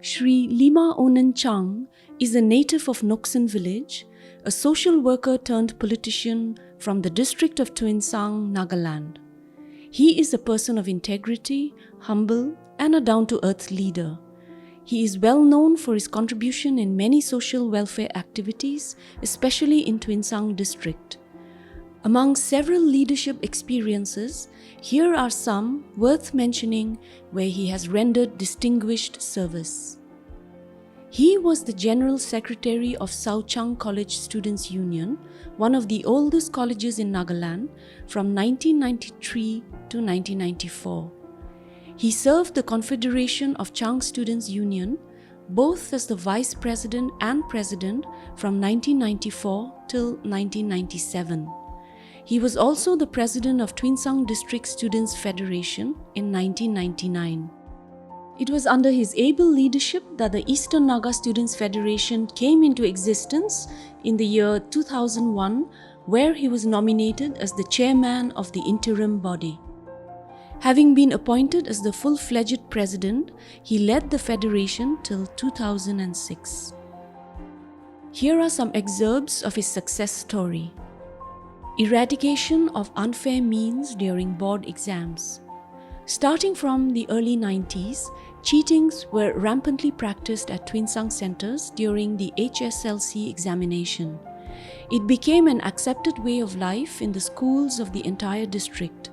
Shri.Limaonen Chang is a native of Noksen village, a social worker turned politician from the district of Tuinsang, Nagaland. He is a person of integrity, humble, and a down-to-earth leader. He is well known for his contribution in many social welfare activities, especially in Tuinsang district. Among several leadership experiences, here are some worth mentioning where he has rendered distinguished service. He was the General Secretary of South Chang College Students' Union, one of the oldest colleges in Nagaland, from 1993 to 1994. He served the Confederation of Chang Students' Union both as the Vice President and President from 1994 till 1997. He was also the President of Tuinsang District Students' Federation in 1999. It was under his able leadership that the Eastern Naga Students' Federation came into existence in the year 2001, where he was nominated as the chairman of the interim body. Having been appointed as the full-fledged president, he led the federation till 2006. Here are some excerpts of his success story. Eradication of unfair means during board exams. Starting from the early 90s, cheatings were rampantly practiced at Tuinsang centers during the HSLC examination. It became an accepted way of life in the schools of the entire district.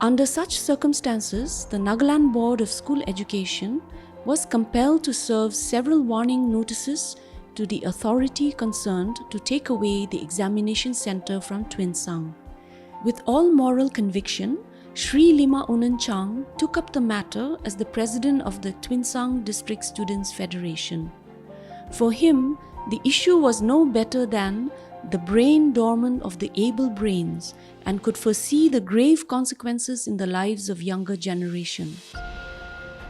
Under such circumstances, the Nagaland Board of School Education was compelled to serve several warning notices to the authority concerned to take away the examination center from Tuinsang. With all moral conviction, Shri.Limaonen Chang took up the matter as the president of the Tuinsang District Students' Federation. For him, the issue was no better than the brain dormant of the able brains and could foresee the grave consequences in the lives of younger generations.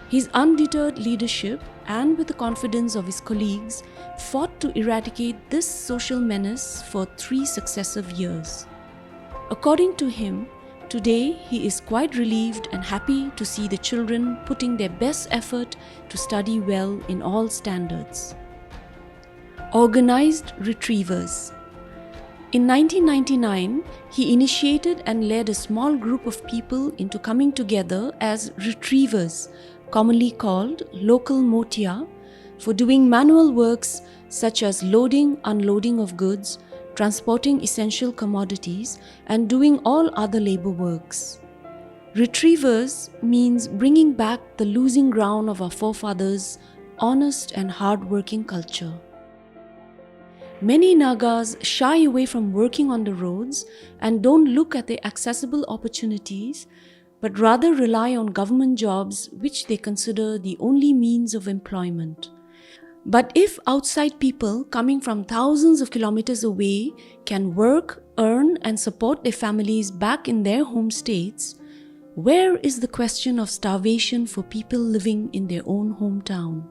His undeterred leadership and with the confidence of his colleagues fought to eradicate this social menace for 3 successive years. According to him, today he is quite relieved and happy to see the children putting their best effort to study well in all standards. Organized retrievers. In 1999, he initiated and led a small group of people into coming together as retrievers, commonly called local motia, for doing manual works such as loading, unloading of goods, transporting essential commodities, and doing all other labor works. Retrievers means bringing back the losing ground of our forefathers' honest and hard-working culture. Many Nagas shy away from working on the roads and don't look at the accessible opportunities, but rather rely on government jobs which they consider the only means of employment. But if outside people coming from thousands of kilometers away can work, earn, and support their families back in their home states, where is the question of starvation for people living in their own hometown?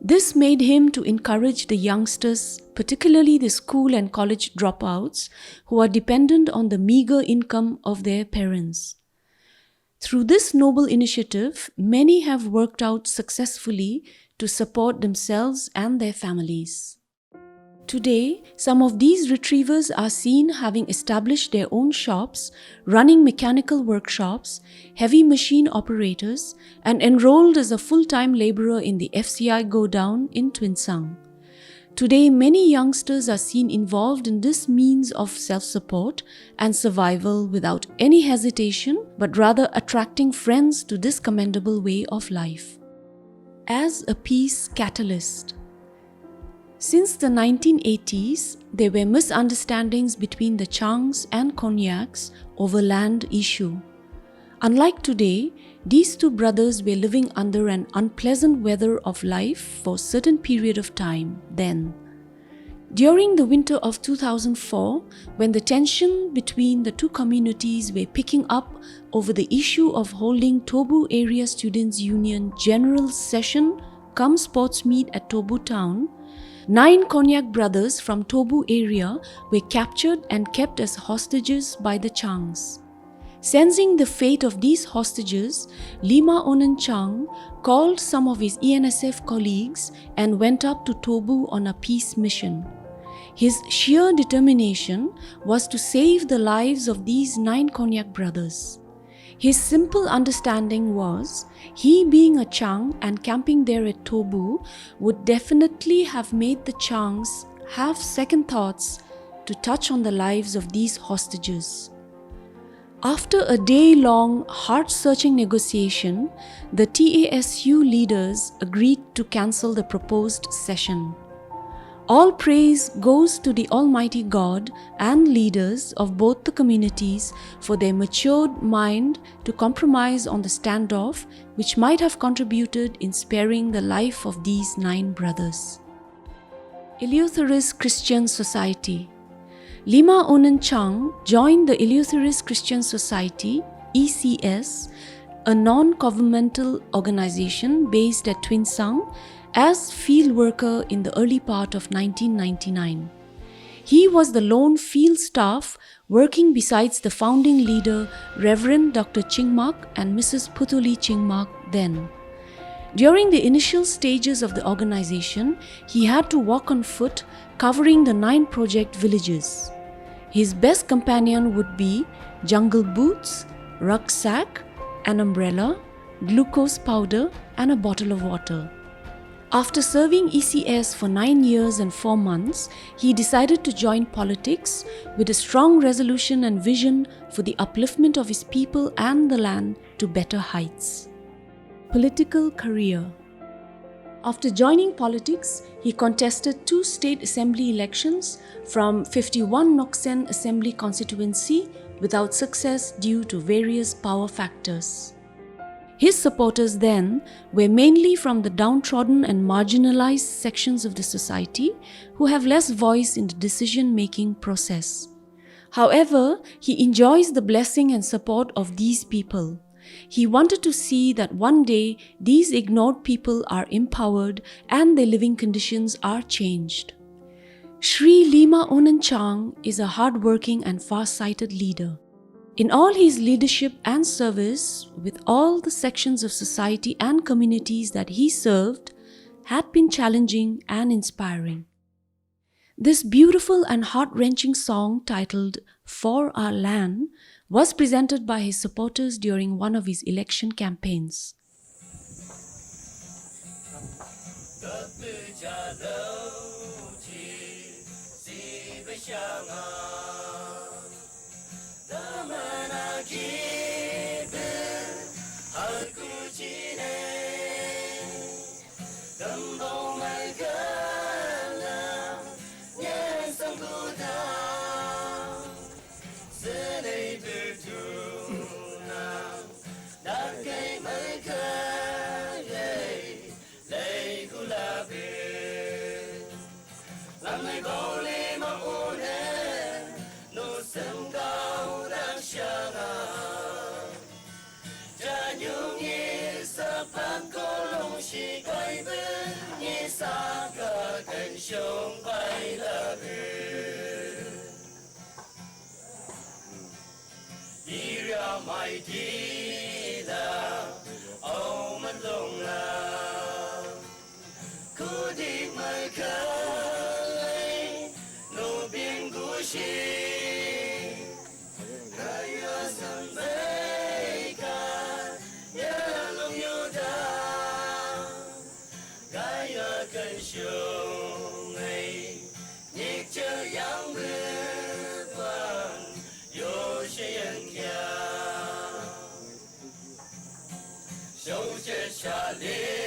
This made him to encourage the youngsters, particularly the school and college dropouts, who are dependent on the meager income of their parents. Through this noble initiative, many have worked out successfully to support themselves and their families. Today, some of these retrievers are seen having established their own shops, running mechanical workshops, heavy machine operators, and enrolled as a full-time laborer in the FCI Godown in Tuinsang. Today, many youngsters are seen involved in this means of self-support and survival without any hesitation, but rather attracting friends to this commendable way of life. As a peace catalyst. Since the 1980s, there were misunderstandings between the Changs and Konyaks over land issue. Unlike today, these 2 brothers were living under an unpleasant weather of life for a certain period of time then. During the winter of 2004, when the tension between the 2 communities were picking up over the issue of holding Tobu Area Students' Union General Session cum sports meet at Tobu town, 9 Konyak brothers from Tobu area were captured and kept as hostages by the Changs. Sensing the fate of these hostages, Limaonen Chang called some of his ENSF colleagues and went up to Tobu on a peace mission. His sheer determination was to save the lives of these 9 Konyak brothers. His simple understanding was, he being a Chang and camping there at Tobu would definitely have made the Changs have second thoughts to touch on the lives of these hostages. After a day-long, heart-searching negotiation, the TASU leaders agreed to cancel the proposed session. All praise goes to the Almighty God and leaders of both the communities for their matured mind to compromise on the standoff, which might have contributed in sparing the life of these 9 brothers. Eleutherist Christian Society. Limaonen Chang joined the Eleutherist Christian Society, ECS, a non-governmental organization based at Twinsang, as field worker in the early part of 1999. He was the lone field staff working besides the founding leader Reverend Dr. Chingmak and Mrs. Putuli Chingmak then. During the initial stages of the organization, he had to walk on foot covering the 9 project villages. His best companion would be jungle boots, rucksack, an umbrella, glucose powder, and a bottle of water. After serving ECS for 9 years and 4 months, he decided to join politics with a strong resolution and vision for the upliftment of his people and the land to better heights. Political career. After joining politics, he contested 2 state assembly elections from 51 Noksen Assembly constituency without success due to various power factors. His supporters then were mainly from the downtrodden and marginalized sections of the society who have less voice in the decision-making process. However, he enjoys the blessing and support of these people. He wanted to see that one day these ignored people are empowered and their living conditions are changed. Shri.Limaonen Chang is a hard-working and far-sighted leader. In all his leadership and service with all the sections of society and communities that he served had been challenging and inspiring. This beautiful and heart-wrenching song titled For Our Land was presented by his supporters during one of his election campaigns. Hãy subscribe cho kênh Ghiền Mì Gõ để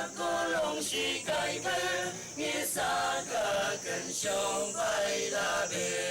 không bỏ lỡ 根，你三个跟胸背了边。